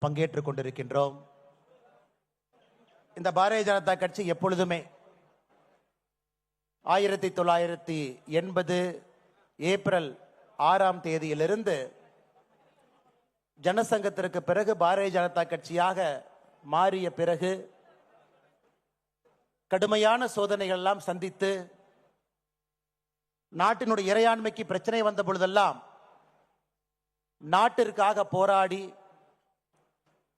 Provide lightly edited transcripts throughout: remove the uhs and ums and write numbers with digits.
பங்கேற்றுக் கொண்டிருக்கின்றோம். இந்த பாரதிய ஜனதா கட்சி எப்பொழுதுமே 1980 ஏப்ரல் 6ஆம் தேதியிலிருந்து ஜனசங்கத்திற்கு பிறகு பாரதிய ஜனதா கட்சியாக மாறிய பிறகு கடுமையான சோதனைகள் எல்லாம் சந்தித்து நாட்டினுடைய இறையாண்மைக்கு பிரச்சனை வந்த பொழுதெல்லாம் நாட்டிற்காக போராடி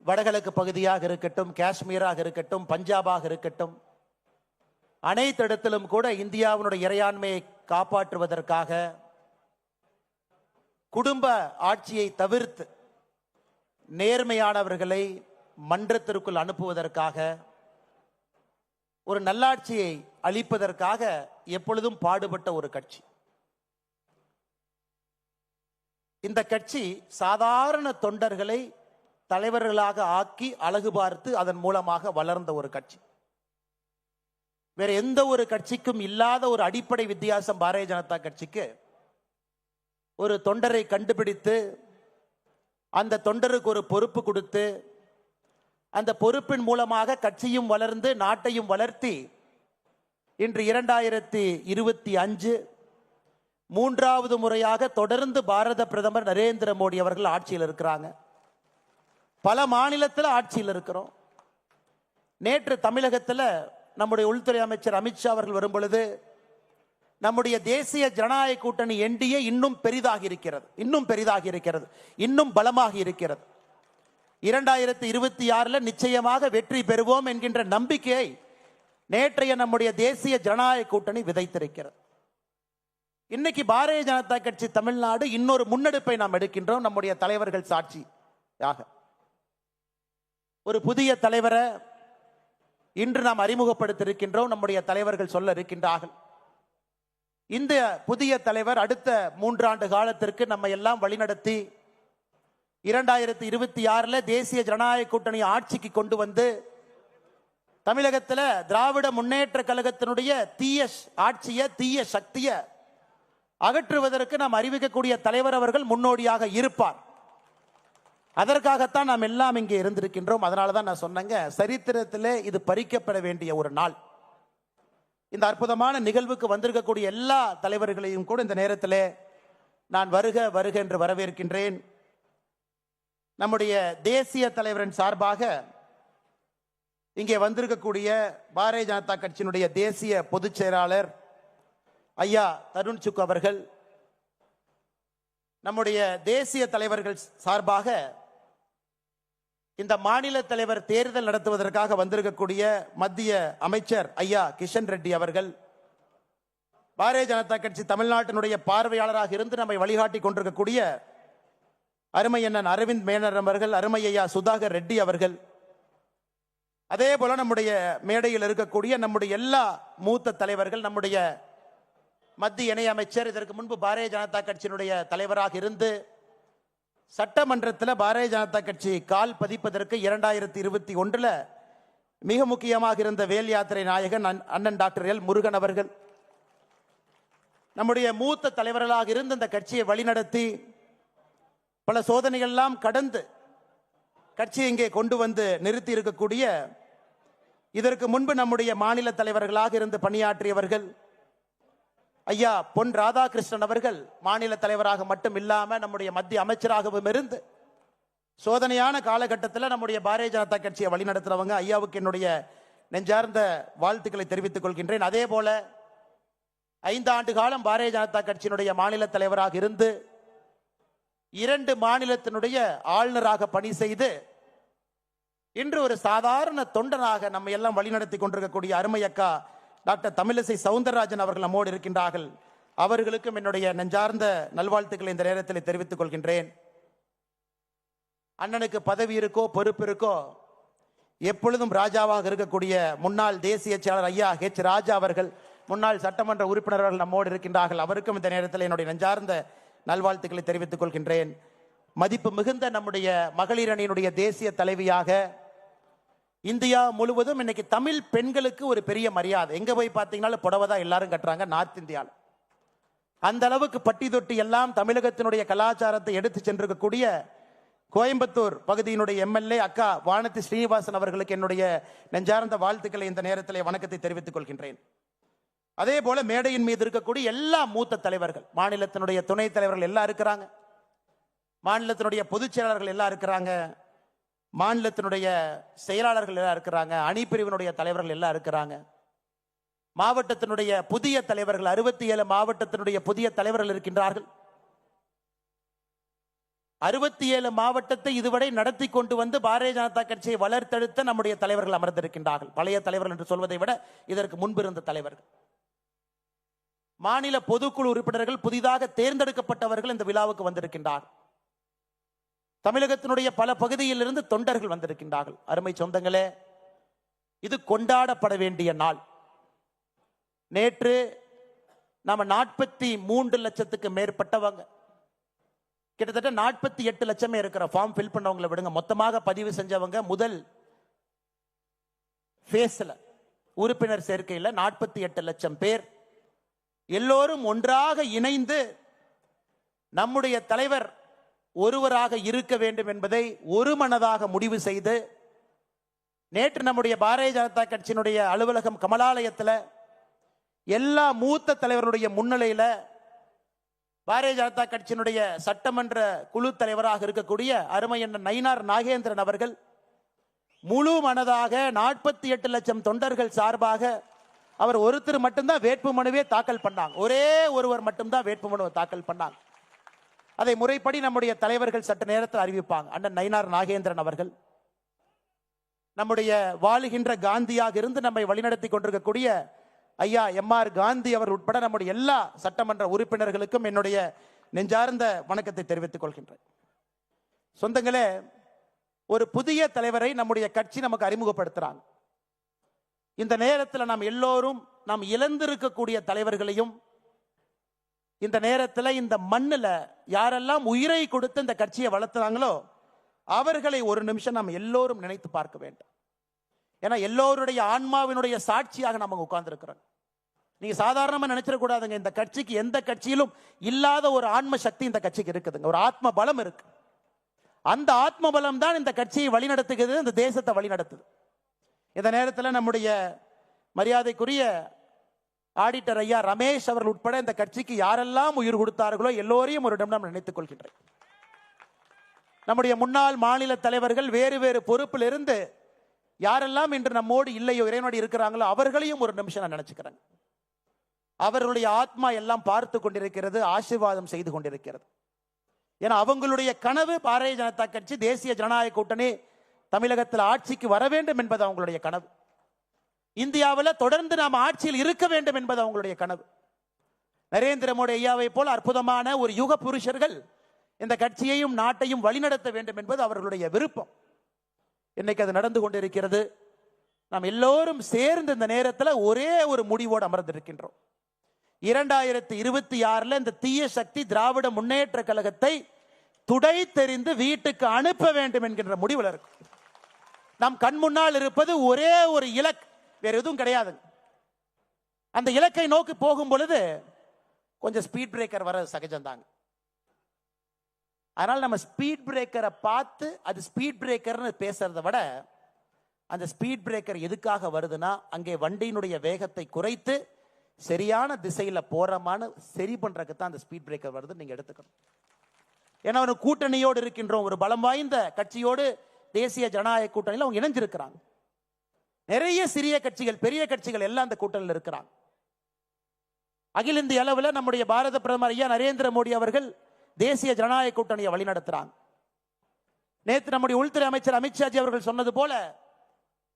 வடகிழக்கு பகுதியாக இருக்கட்டும், காஷ்மீராக இருக்கட்டும், பஞ்சாபாக இருக்கட்டும், அனைத்து இடத்திலும் கூட இந்தியாவினுடைய இறையாண்மையை காப்பாற்றுவதற்காக குடும்ப ஆட்சியை தவிர்த்து நேர்மையானவர்களை மன்றத்திற்குள் அனுப்புவதற்காக ஒரு நல்லாட்சியை அளிப்பதற்காக எப்பொழுதும் பாடுபட்ட ஒரு கட்சி. இந்த கட்சி சாதாரண தொண்டர்களை தலைவர்களாக ஆக்கி அழகு பார்த்து அதன் மூலமாக வளர்ந்த ஒரு கட்சி. வேற எந்த ஒரு கட்சிக்கும் இல்லாத ஒரு அடிப்படை வித்தியாசம் பாரதிய ஜனதா கட்சிக்கு. ஒரு தொண்டரை கண்டுபிடித்து அந்த தொண்டருக்கு ஒரு பொறுப்பு கொடுத்து அந்த பொறுப்பின் மூலமாக கட்சியும் வளர்ந்து நாட்டையும் வளர்த்தி இன்று 2025 மூன்றாவது முறையாக தொடர்ந்து பாரத பிரதமர் நரேந்திர மோடி அவர்கள் ஆட்சியில் இருக்கிறாங்க. பல மாநிலத்தில் ஆட்சியில் இருக்கிறோம். நேற்று தமிழகத்தில் நம்முடைய உள்துறை அமைச்சர் அமித்ஷா அவர்கள் வரும் பொழுது நம்முடைய தேசிய ஜனநாயக கூட்டணி என்டிஏ இன்னும் பெரிதாகி இருக்கிறது, இன்னும் பலமாகி இருக்கிறது. 2026 நிச்சயமாக வெற்றி பெறுவோம் என்கின்ற நம்பிக்கையை நேற்றைய நம்முடைய தேசிய ஜனநாயக கூட்டணி விதைத்திருக்கிறது. இன்னைக்கு பாரதிய ஜனதா கட்சி தமிழ்நாடு இன்னொரு முன்னெடுப்பை நாம் எடுக்கின்றோம். நம்முடைய தலைவர்கள் சாட்சியாக ஒரு புதிய தலைவரை இன்று நாம் அறிமுகப்படுத்தியிருக்கின்றோம். நம்முடைய தலைவர்கள் சொல்ல இருக்கின்றார்கள். இந்த புதிய தலைவர் அடுத்த 3 ஆண்டு காலத்திற்கு நம்ம எல்லாம் வழிநடத்தி 2026 தேசிய ஜனநாயக கூட்டணி ஆட்சிக்கு கொண்டு வந்து தமிழகத்தில் திராவிட முன்னேற்ற கழகத்தினுடைய தீய ஆட்சியை, தீய சக்தியை அகற்றுவதற்கு நாம் அறிவிக்கக்கூடிய தலைவர் அவர்கள் முன்னோடியாக இருப்பார். அதற்காகத்தான் நாம் எல்லாம் இங்கே இருந்திருக்கின்றோம். அதனால தான் நான் சொன்னேங்க, சரித்திரத்திலே இது பறிக்கப்பட வேண்டிய ஒரு நாள். இந்த அற்புதமான நிகழ்வுக்கு வந்திருக்கக்கூடிய எல்லா தலைவர்களையும் கூட இந்த நேரத்தில் நான் வருக வருக என்று வரவேற்கின்றேன். நம்முடைய தேசிய தலைவரின் சார்பாக இங்கே வந்திருக்கக்கூடிய பாரதிய ஜனதா கட்சியினுடைய தேசிய பொதுச் செயலாளர் ஐயா தருண் சுக் அவர்கள், நம்முடைய தேசிய தலைவர்கள் சார்பாக இந்த மாநில தலைவர் தேர்தல் நடத்துவதற்காக வந்திருக்கக்கூடிய மத்திய அமைச்சர் ஐயா கிஷன் ரெட்டி அவர்கள், பாரதிய ஜனதா கட்சி தமிழ்நாட்டினுடைய பார்வையாளராக இருந்து நம்மை வழிகாட்டி கொண்டிருக்கக்கூடிய அருமை அண்ணன் அரவிந்த் மேனர் அவர்கள், அருமை ஐயா சுதாகர் ரெட்டி அவர்கள், அதே போல நம்முடைய மேடையில் இருக்கக்கூடிய நம்முடைய எல்லா மூத்த தலைவர்கள், நம்முடைய மத்திய இணை அமைச்சர், இதற்கு முன்பு பாரதிய ஜனதா கட்சியினுடைய தலைவராக இருந்து சட்டமன்றத்தில் பாரதிய ஜனதா கட்சி கால் பதிப்பதற்கு 2021 மிக முக்கியமாக இருந்த வேல் யாத்திரை நாயகன் அண்ணன் டாக்டர் எல் முருகன் அவர்கள், நம்முடைய மூத்த தலைவர்களாக இருந்து இந்த கட்சியை வழிநடத்தி பல சோதனைகள் எல்லாம் கடந்து கட்சியை இங்கே கொண்டு வந்து நிறுத்தி இருக்கக்கூடிய, இதற்கு முன்பு நம்முடைய மாநில தலைவர்களாக இருந்து பணியாற்றியவர்கள் ஐயா பொன் ராதாகிருஷ்ணன் அவர்கள், மாநில தலைவராக மட்டும் இல்லாம நம்முடைய மத்திய அமைச்சராகவும் இருந்து சோதனையான காலகட்டத்தில் நம்முடைய பாரதிய ஜனதா கட்சியை வழிநடத்துறவங்க ஐயாவுக்கு என்னுடைய நெஞ்சார்ந்த வாழ்த்துக்களை தெரிவித்துக் கொள்கின்றேன். அதே போல 5 ஆண்டு காலம் பாரதிய ஜனதா கட்சியினுடைய மாநில தலைவராக இருந்து 2 மாநிலத்தினுடைய ஆளுநராக பணி செய்து இன்று ஒரு சாதாரண தொண்டனாக நம்ம எல்லாம் வழிநடத்தி கொண்டிருக்கக்கூடிய அருமை அக்கா டாக்டர் தமிழிசை சவுந்தரராஜன் அவர்கள் நம்மோடு இருக்கின்றார்கள். அவர்களுக்கும் என்னுடைய நெஞ்சார்ந்த நல்வாழ்த்துக்களை இந்த நேரத்தில் தெரிவித்துக் கொள்கின்றேன். அண்ணனுக்கு பதவி இருக்கோ பொறுப்பு இருக்கோ, எப்பொழுதும் ராஜாவாக இருக்கக்கூடிய முன்னாள் தேசிய செயலாளர் ஐயா ஹெச் ராஜா அவர்கள், முன்னாள் சட்டமன்ற உறுப்பினர்கள் நம்மோடு இருக்கின்றார்கள். அவருக்கும் இந்த நேரத்தில் என்னுடைய நெஞ்சார்ந்த நல்வாழ்த்துக்களை தெரிவித்துக் கொள்கின்றேன். மதிப்பு மிகுந்த நம்முடைய மகளிர் அணியினுடைய தேசிய தலைவியாக இந்தியா முழுவதும் இன்னைக்கு தமிழ் பெண்களுக்கு ஒரு பெரிய மரியாதை. எங்க போய் பார்த்தீங்கன்னா புடவை தான் எல்லாரும் கட்டுறாங்க நார்த் இந்தியாவில். அந்த அளவுக்கு பட்டி தொட்டி எல்லாம் தமிழகத்தினுடைய கலாச்சாரத்தை எடுத்து சென்றிருக்கக்கூடிய கோயம்புத்தூர் பகுதியினுடைய எம்எல்ஏ அக்கா வானதி ஸ்ரீனிவாசன் அவர்களுக்கு என்னுடைய நெஞ்சார்ந்த வாழ்த்துக்களை இந்த நேரத்தில் வணக்கத்தை தெரிவித்துக் கொள்கின்றேன். அதே போல மேடையின் மீது இருக்கக்கூடிய எல்லா மூத்த தலைவர்கள், மாநிலத்தினுடைய துணைத் தலைவர்கள் எல்லாம் இருக்கிறாங்க, மாநிலத்தினுடைய பொதுச் செயலாளர்கள் எல்லாம் இருக்கிறாங்க, மாநிலத்தினுடைய செயலாளர்கள் எல்லாம் இருக்கிறாங்க, அணிப்பிரிவினுடைய தலைவர்கள் எல்லாம் இருக்கிறாங்க, மாவட்டத்தினுடைய புதிய தலைவர்கள் 67 மாவட்டத்தினுடைய புதிய தலைவர்கள் இருக்கின்றார்கள். 67 மாவட்டத்தை இதுவரை நடத்தி கொண்டு வந்து பாரதிய ஜனதா கட்சியை வளர்த்தெடுத்த நம்முடைய தலைவர்கள் அமர்ந்திருக்கின்றார்கள். பழைய தலைவர்கள் என்று சொல்வதை விட இதற்கு முன்பு இருந்த தலைவர்கள். மாநில பொதுக்குழு உறுப்பினர்கள் புதிதாக தேர்ந்தெடுக்கப்பட்டவர்கள் இந்த விழாவுக்கு வந்திருக்கின்றார்கள். தமிழகத்தினுடைய பல பகுதியில் இருந்து தொண்டர்கள் வந்திருக்கின்றார்கள். அருமை சொந்தங்களே, இது கொண்டாடப்பட வேண்டிய நாள். நேற்று நாம 43 லட்சத்துக்கு மேற்பட்டவங்க, கிட்டத்தட்ட 48 லட்சமே இருக்கிற ஃபார்ம் ஃபில் பண்ணவங்களை விடுங்க, மொத்தமாக பதிவு செஞ்சவங்க முதல் ஃபேஸ்ல உறுப்பினர் சேர்க்கையில் 48 லட்சம் பேர் எல்லோரும் ஒன்றாக இணைந்து நம்முடைய தலைவர் ஒருவராக இருக்க வேண்டும் என்பதை ஒரு மனதாக முடிவு செய்து நேற்று நம்முடைய பாரதிய ஜனதா கட்சியினுடைய அலுவலகம் கமலாலயத்தில் எல்லா மூத்த தலைவருடைய முன்னிலையில் பாரதிய ஜனதா கட்சியினுடைய சட்டமன்ற குழு தலைவராக இருக்கக்கூடிய அருமை அண்ணன் நயினார் நாகேந்திரன் அவர்கள் முழு மனதாக 48 லட்சம் தொண்டர்கள் சார்பாக அவர் ஒருத்தர் மட்டும்தான் வேட்புமனுவே தாக்கல் பண்ணாங்க. ஒரே ஒருவர் மட்டும்தான் வேட்புமனுவை தாக்கல் பண்ணாங்க. அதை முறைப்படி நம்முடைய தலைவர்கள் சட்ட நேரத்தில் அறிவிப்பாங்க. அண்ணன் நயினார் நாகேந்திரன் அவர்கள் நம்முடைய வாழுகின்ற காந்தியாக இருந்து நம்மை வழிநடத்தி கொண்டிருக்கக்கூடிய ஐயா எம்ஆர் காந்தி அவர் உட்பட நம்முடைய எல்லா சட்டமன்ற உறுப்பினர்களுக்கும் என்னுடைய நெஞ்சார்ந்த வணக்கத்தை தெரிவித்துக் கொள்கின்றேன். சொந்தங்களே, ஒரு புதிய தலைவரை நம்முடைய கட்சி நமக்கு அறிமுகப்படுத்துறாங்க. இந்த நேரத்தில் நாம் எல்லோரும் நாம் இழந்திருக்கக்கூடிய தலைவர்களையும் இந்த நேரத்தில் இந்த மண்ணில் யாரெல்லாம் உயிரை கொடுத்து இந்த கட்சியை வளர்த்துறாங்களோ அவர்களை ஒரு நிமிஷம் நாம் எல்லோரும் நினைத்து பார்க்க வேண்டும். ஏன்னா எல்லோருடைய ஆன்மாவினுடைய சாட்சியாக நம்ம உட்கார்ந்துருக்கிறோம். நீங்க சாதாரணமா நினைச்சிடக்கூடாதுங்க, இந்த கட்சிக்கு எந்த கட்சியிலும் இல்லாத ஒரு ஆன்ம சக்தி இந்த கட்சிக்கு இருக்குதுங்க, ஒரு ஆத்ம பலம் இருக்கு. அந்த ஆத்ம பலம் தான் இந்த கட்சியை வழிநடத்துகிறது, இந்த தேசத்தை வழிநடத்துது. இந்த நேரத்தில் நம்முடைய மரியாதைக்குரிய ஆடிட்டர் ஐயா ரமேஷ் அவர்கள் உட்பட இந்த கட்சிக்கு யாரெல்லாம் உயிர் கொடுத்தார்களோ எல்லோரையும் ஒரு நிமிடம் நினைத்துக் கொள்கின்றேன். நம்முடைய முன்னாள் மாநில தலைவர்கள் வேறு வேறு பொறுப்பில் இருந்து யாரெல்லாம் இன்று நம்மோடு இல்லையோ இறைவனோடு இருக்கிறாங்களோ அவர்களையும் ஒரு நிமிஷம் நான் நினைச்சுக்கிறேன். அவர்களுடைய ஆத்மா எல்லாம் பார்த்து கொண்டிருக்கிறது, ஆசீர்வாதம் செய்து கொண்டிருக்கிறது. ஏன்னா அவங்களுடைய கனவு பாரதிய ஜனதா கட்சி தேசிய ஜனநாயக கூட்டணி தமிழகத்தில் ஆட்சிக்கு வர வேண்டும் என்பது அவங்களுடைய கனவு. இந்தியாவில் தொடர்ந்து நாம் ஆட்சியில் இருக்க வேண்டும் என்பது அவங்களுடைய கனவு. நரேந்திர மோடி ஐயாவை போல் அற்புதமான ஒரு யுக புருஷர்கள் இந்த கட்சியையும் நாட்டையும் வழிநடத்த வேண்டும் என்பது அவர்களுடைய விருப்பம். இன்னைக்கு அது நடந்து கொண்டிருக்கிறது. நாம் எல்லோரும் சேர்ந்து இந்த நேரத்தில் ஒரே ஒரு முடிவோடு அமர்ந்திருக்கின்றோம். 2026 இந்த தீய சக்தி திராவிட முன்னேற்ற கழகத்தை துடை தெரிந்து வீட்டுக்கு அனுப்ப வேண்டும் என்கின்ற முடிவில் இருக்கும். நம் கண் முன்னால் இருப்பது ஒரே ஒரு இலக்கு, வேற எதுவும் கிடையாது. அந்த இலக்கை நோக்கி போகும் பொழுது கொஞ்சம் ஸ்பீட் பிரேக்கர் வர சகஜம்தாங்க. அதனால் நம்ம ஸ்பீட் பிரேக்கரை பார்த்து அது ஸ்பீட் பிரேக்கர்னு பேசுறதை விட அந்த ஸ்பீட் பிரேக்கர் எதுக்காக வருதுன்னா அங்கே வண்டியினுடைய வேகத்தை குறைத்து சரியான திசையில் போறமான சரி பண்றதுக்கு தான் அந்த ஸ்பீட் பிரேக்கர் வருது நீங்க எடுத்துக்கணும். ஏன்னா ஒரு கூட்டணியோடு இருக்கின்றோம், ஒரு பலம் வாய்ந்த கட்சியோடு தேசிய ஜனநாயக கூட்டணியில் அவங்க இணைஞ்சிருக்கிறாங்க. நிறைய சிறிய கட்சிகள் பெரிய கட்சிகள் எல்லாம் அந்த கூட்டணியில் இருக்கிறாங்க. அகில இந்திய அளவில் நம்முடைய பாரத பிரதமர் ஐயா நரேந்திர மோடி அவர்கள் தேசிய ஜனநாயக கூட்டணியை வழிநடத்துறாங்க. நேற்று நம்முடைய உள்துறை அமைச்சர் அமித்ஷாஜி அவர்கள் சொன்னது போல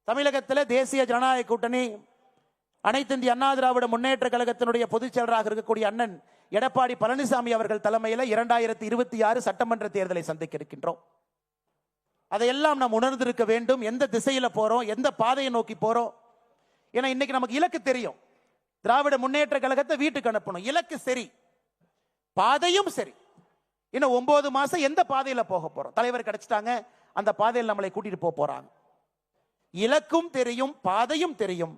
தமிழகத்தில் தேசிய ஜனநாயக கூட்டணி அனைத்து இந்திய அண்ணா திராவிட முன்னேற்ற கழகத்தினுடைய பொதுச் செயலராக இருக்கக்கூடிய அண்ணன் எடப்பாடி பழனிசாமி அவர்கள் தலைமையில் 2026 சட்டமன்ற தேர்தலை சந்திக்க இருக்கின்றோம். அதையெல்லாம் நாம் உணர்ந்திருக்க வேண்டும். எந்த திசையில போறோம், எந்த பாதையை நோக்கி போறோம். ஏன்னா இன்னைக்கு நமக்கு இலக்கு தெரியும், திராவிட முன்னேற்ற கழகத்தை வீட்டுக்கு அனுப்பணும். இலக்கு சரி, பாதையும் சரி. இன்னும் 9 மாசம் எந்த பாதையில போக போறோம்? தலைவர் கிடைச்சிட்டாங்க, அந்த பாதையில் நம்மளை கூட்டிட்டு போறாங்க. இலக்கும் தெரியும், பாதையும் தெரியும்.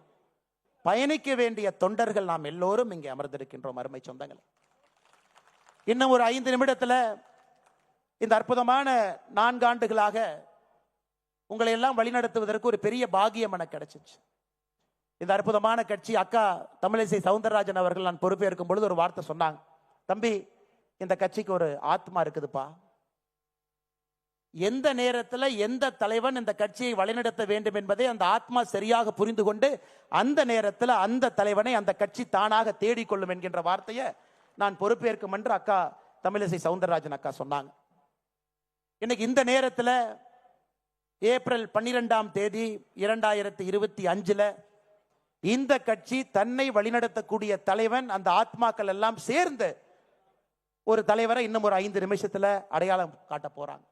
பயணிக்க வேண்டிய தொண்டர்கள் நாம் எல்லோரும் இங்கே அமர்ந்திருக்கின்றோம். அருமை சொந்தங்கள், இன்னும் ஒரு 5 நிமிடத்தில் இந்த அற்புதமான 4 ஆண்டுகளாக உங்களை எல்லாம் வழிநடத்துவதற்கு ஒரு பெரிய பாகியம் எனக்கு கிடைச்சிச்சு. இந்த அற்புதமான கட்சி அக்கா தமிழிசை சவுந்தரராஜன் அவர்கள் நான் பொறுப்பேற்கும் பொழுது ஒரு வார்த்தை சொன்னாங்க, தம்பி இந்த கட்சிக்கு ஒரு ஆத்மா இருக்குதுப்பா. எந்த நேரத்தில் எந்த தலைவன் இந்த கட்சியை வழிநடத்த வேண்டும் என்பதை அந்த ஆத்மா சரியாக புரிந்து கொண்டு அந்த நேரத்தில் அந்த தலைவனை அந்த கட்சி தானாக தேடிக்கொள்ளும் என்கின்ற வார்த்தையை நான் பொறுப்பேற்கும் என்று அக்கா தமிழிசை சவுந்தரராஜன் அக்கா சொன்னாங்க. இன்னைக்கு இந்த நேரத்தில் ஏப்ரல் 12ஆம் தேதி 2025 இந்த கட்சி தன்னை வழிநடத்தக்கூடிய தலைவன் அந்த ஆத்மாக்கள் எல்லாம் சேர்ந்து ஒரு தலைவரை இன்னும் ஒரு 5 நிமிஷத்துல அடையாளம் காட்ட போறாங்க.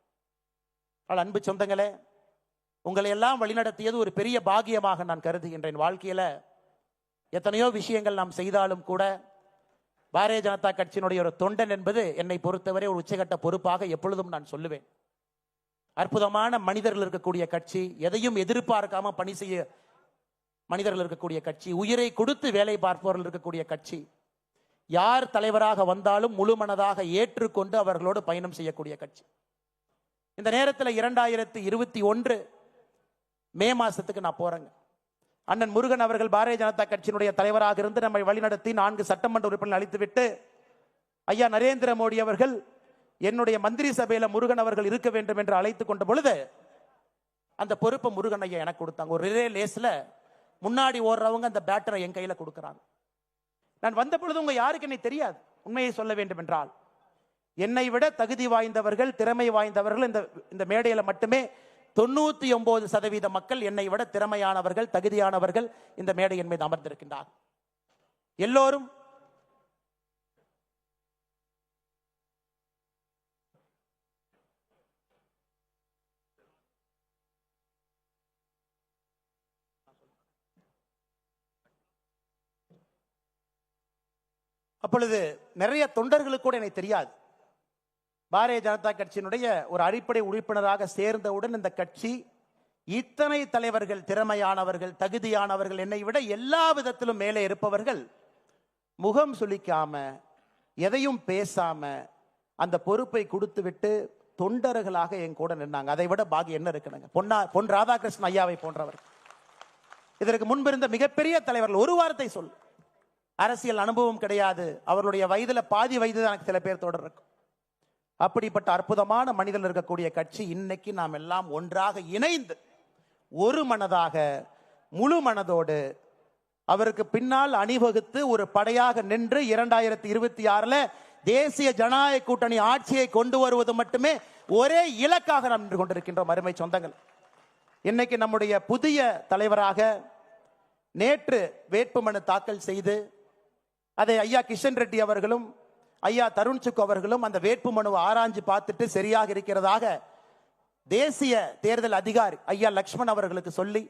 அன்பு சொந்தங்களே, உங்களை எல்லாம் வழிநடத்தியது ஒரு பெரிய பாகியமாக நான் கருதுகின்றேன். வாழ்க்கையில எத்தனையோ விஷயங்கள் நாம் செய்தாலும் கூட பாரதிய ஜனதா கட்சியினுடைய ஒரு தொண்டன் என்பது என்னை பொறுத்தவரை ஒரு உச்சகட்ட பொறுப்பாக எப்பொழுதும் நான் சொல்லுவேன். அற்புதமான மனிதர்கள் இருக்கக்கூடிய கட்சி, எதையும் எதிர்பார்க்காம பணி செய்ய மனிதர்கள் இருக்கக்கூடிய கட்சி, உயிரை கொடுத்து வேலை பார்ப்பவர்கள் இருக்கக்கூடிய கட்சி, யார் தலைவராக வந்தாலும் முழு மனதாக ஏற்றுக்கொண்டு அவர்களோடு பயணம் செய்யக்கூடிய கட்சி. இந்த நேரத்தில் 2021 மே மாசத்துக்கு நான் போறேங்க. அண்ணன் முருகன் அவர்கள் பாரதிய ஜனதா கட்சியினுடைய தலைவராக இருந்து நம்மை வழிநடத்தி 4 சட்டமன்ற உறுப்பினர்கள் அளித்துவிட்டு ஐயா நரேந்திர மோடி அவர்கள் என்னுடைய மந்திரி சபையில முருகன் அவர்கள் இருக்க வேண்டும் என்று அழைத்துக் கொண்ட பொழுது அந்த பொறுப்பை முருகன் ஐயா எனக்கு கொடுத்தாங்க. ஒரு ரிலே லேஸ்ல முன்னாடி ஓடுறவங்க அந்த பேட்டரை என் கையில கொடுக்கறாங்க. நான் வந்த பொழுது உங்க யாருக்கு என்னை தெரியாது. உண்மையை சொல்ல வேண்டும் என்றால் என்னை விட தகுதி வாய்ந்தவர்கள், திறமை வாய்ந்தவர்கள் இந்த மேடையில மட்டுமே 99% மக்கள் என்னை விட திறமையானவர்கள், தகுதியானவர்கள் இந்த மேடையின் மீது அமர்ந்திருக்கின்றார். எல்லோரும் அப்பொழுது நிறைய தொண்டர்களுக்கு கூட எனக்கு தெரியாது. பாரதிய ஜனதா கட்சியினுடைய ஒரு அடிப்படை உறுப்பினராக சேர்ந்தவுடன் இந்த கட்சி இத்தனை தலைவர்கள், திறமையானவர்கள், தகுதியானவர்கள், என்னை விட எல்லா விதத்திலும் மேலே இருப்பவர்கள் முகம் சுளிக்காம எதையும் பேசாம அந்த பொறுப்பை கொடுத்து விட்டு தொண்டர்களாக என் கூட நின்னாங்க. அதை விட பாக்கியம் என்ன இருக்குங்க? பொன் ராதாகிருஷ்ணன் ஐயாவை போன்றவர், இதற்கு முன்பிருந்த மிகப்பெரிய தலைவர்கள். ஒரு வார்த்தை சொல், அரசியல் அனுபவம் கிடையாது, அவர்களுடைய வயதுல பாதி வயது தான் எனக்கு சில பேர் தொடர் இருக்கும். அப்படிப்பட்ட அற்புதமான மனிதர்கள் இருக்கக்கூடிய கட்சி இன்னைக்கு நாம் எல்லாம் ஒன்றாக இணைந்து ஒரு மனதாக முழு மனதோடு அவருக்கு பின்னால் அணிவகுத்து ஒரு படையாக நின்று 2026 தேசிய ஜனநாயக கூட்டணி ஆட்சியை கொண்டு வருவது மட்டுமே ஒரே இலக்காக நாம் நின்று கொண்டிருக்கின்றோம். அருமை சொந்தங்கள், இன்னைக்கு நம்முடைய புதிய தலைவராக நேற்று வேட்புமனு தாக்கல் செய்து அதை ஐயா கிஷன் ரெட்டி அவர்களும் ஐயா தருண் சுக் அவர்களும் அந்த வேட்புமனுவை ஆராய்ஞ்சு பார்த்துட்டு சரியாக இருக்கிறதாக தேசிய தேர்தல் அதிகாரி ஐயா லக்ஷ்மண் அவர்களுக்கு சொல்லி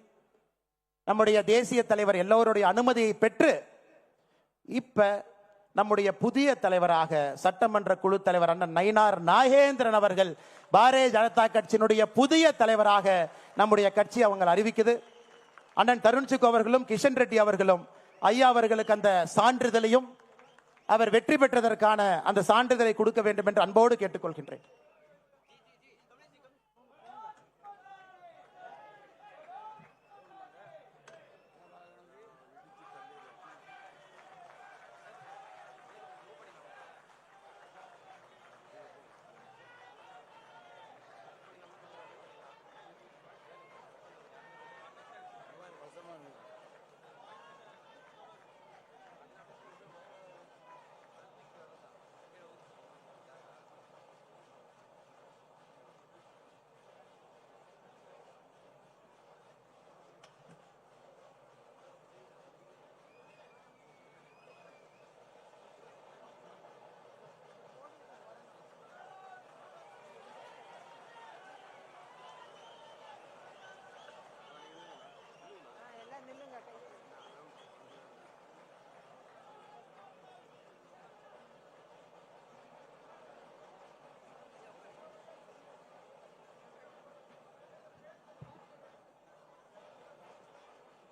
நம்முடைய தேசிய தலைவர் எல்லோருடைய அனுமதியை பெற்று இப்ப நம்முடைய புதிய தலைவராக சட்டமன்ற குழு தலைவர் அண்ணன் நயினார் நாகேந்திரன் அவர்கள் பாரதிய ஜனதா கட்சியினுடைய புதிய தலைவராக நம்முடைய கட்சி அவங்க அறிவிக்குது. அண்ணன் தருண் சுக் அவர்களும் கிஷன் ரெட்டி அவர்களும் ஐயா அவர்களுக்கு அந்த சான்றிதழையும் அவர் வெற்றி பெற்றதற்கான அந்த சான்றிதழை கொடுக்க வேண்டும் என்று அன்போடு கேட்டுக்கொள்கின்றேன்.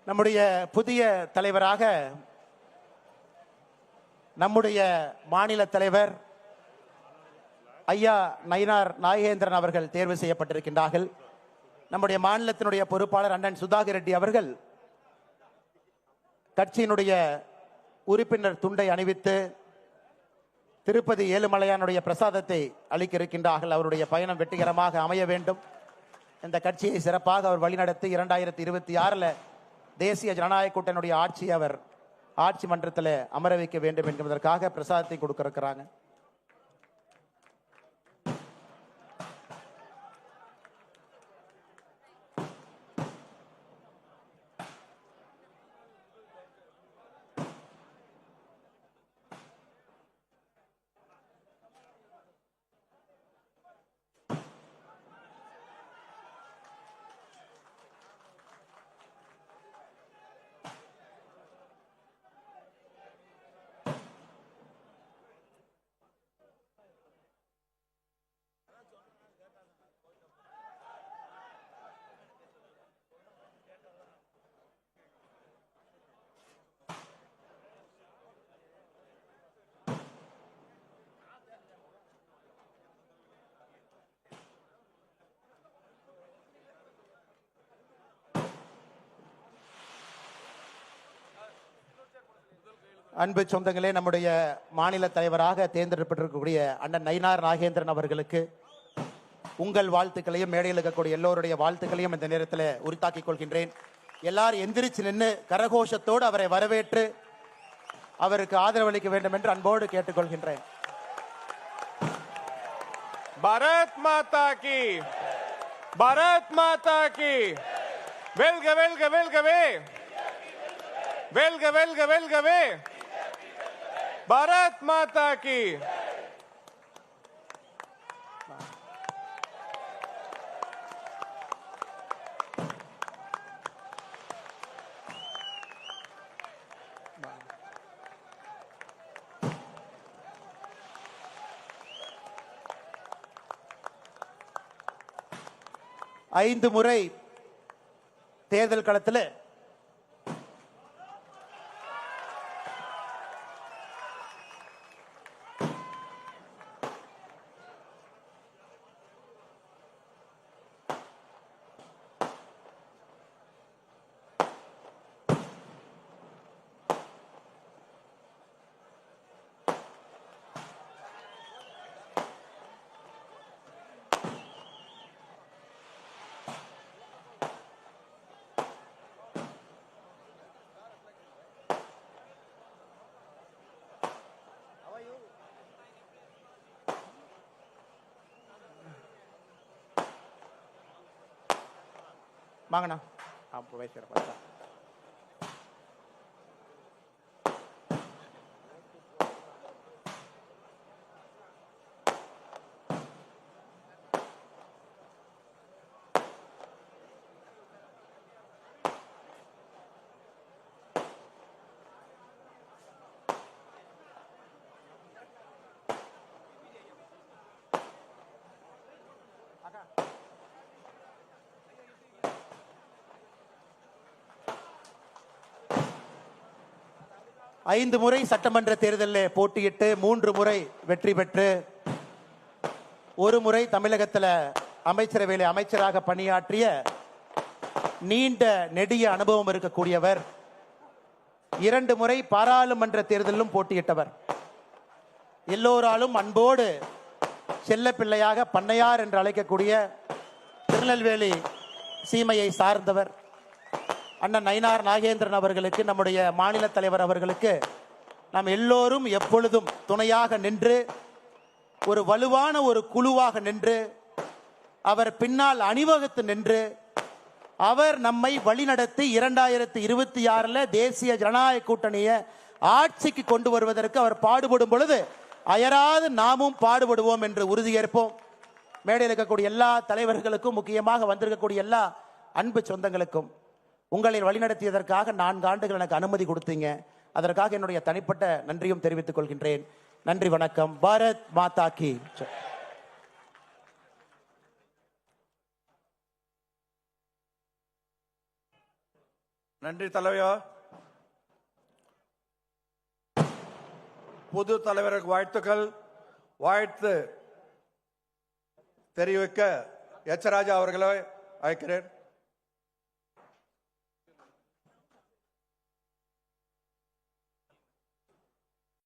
நம்முடைய புதிய தலைவராக நம்முடைய மாநில தலைவர் ஐயா நயினார் நாகேந்திரன் அவர்கள் தேர்வு செய்யப்பட்டிருக்கின்றார்கள். நம்முடைய மாநிலத்தினுடைய பொறுப்பாளர் அண்ணன் சுதாகர் ரெட்டி அவர்கள் கட்சியினுடைய உறுப்பினர் துண்டை அணிவித்து திருப்பதி ஏழுமலையானுடைய பிரசாதத்தை அளிக்க இருக்கின்றார்கள். அவருடைய பயணம் வெற்றிகரமாக அமைய வேண்டும். இந்த கட்சியை சிறப்பாக அவர் வழிநடத்தி 2026 தேசிய ஜனநாயக கூட்டணியுடைய ஆட்சி அவர் ஆட்சி மன்றத்தில் அமர வைக்க வேண்டும் என்பதற்காக பிரசாதத்தை கொடுக்க இருக்கிறாங்க. அன்பு சொந்தங்களே, நம்முடைய மாநில தலைவராக தேர்ந்தெடுக்கப்பட்டிருக்கக்கூடிய அண்ணன் நயினார் நாகேந்திரன் அவர்களுக்கு உங்கள் வாழ்த்துக்களையும் மேடையில் இருக்கக்கூடிய எல்லோருடைய வாழ்த்துக்களையும் இந்த நேரத்தில் உரித்தாக்கிக் கொள்கின்றேன். எல்லாரும் எந்திரிச்சு நின்று கரகோஷத்தோடு அவரை வரவேற்று அவருக்கு ஆதரவளிக்க வேண்டும் என்று அன்போடு கேட்டுக்கொள்கின்றேன். பாரத் மாதா கி, பாரத் மாதா கி, வெல்க வெல்க வெல்கவே, வெல்க வெல்க வெல்கவே, பாரத் மாதா கி. ஐந்து முறை தேர்தல் களத்தில் வாங்கண்ணா பேசுகிறேன். ஐந்து முறை சட்டமன்ற தேர்தலில் போட்டியிட்டு 3 முறை வெற்றி பெற்று ஒரு முறை தமிழகத்தில் அமைச்சரவையில் அமைச்சராக பணியாற்றிய நீண்ட நெடிய அனுபவம் இருக்கக்கூடியவர். 2 முறை பாராளுமன்ற தேர்தலிலும் போட்டியிட்டவர். எல்லோராலும் அன்போடு செல்ல பிள்ளையாக பண்ணையார் என்று அழைக்கக்கூடிய திருநெல்வேலி சீமையை சார்ந்தவர் அண்ணன் நயினார் நாகேந்திரன் அவர்களுக்கு, நம்முடைய மாநில தலைவர் அவர்களுக்கு நாம் எல்லோரும் எப்பொழுதும் துணையாக நின்று ஒரு வலுவான ஒரு குழுவாக நின்று அவர் பின்னால் அணிவகுத்து நின்று அவர் நம்மை வழிநடத்தி 2026 தேசிய ஜனநாயக கூட்டணியை ஆட்சிக்கு கொண்டு வருவதற்கு அவர் பாடுபடும் பொழுது அயராது நாமும் பாடுபடுவோம் என்று உறுதியேற்போம். மேடையில் இருக்கக்கூடிய எல்லா தலைவர்களுக்கும், முக்கியமாக வந்திருக்கக்கூடிய எல்லா அன்பு சொந்தங்களுக்கும் உங்களை வழிநடத்தியதற்காக 4 ஆண்டுகள் எனக்கு அனுமதி கொடுத்தீங்க. அதற்காக என்னுடைய தனிப்பட்ட நன்றியும் தெரிவித்துக் கொள்கின்றேன். நன்றி, வணக்கம். பாரத் மாதா கி. நன்றி தலைவா. பொது தலைவருக்கு வாழ்த்துக்கள். வாழ்த்து தெரிவிக்க எச் ராஜா அவர்களை அழைக்கிறேன்.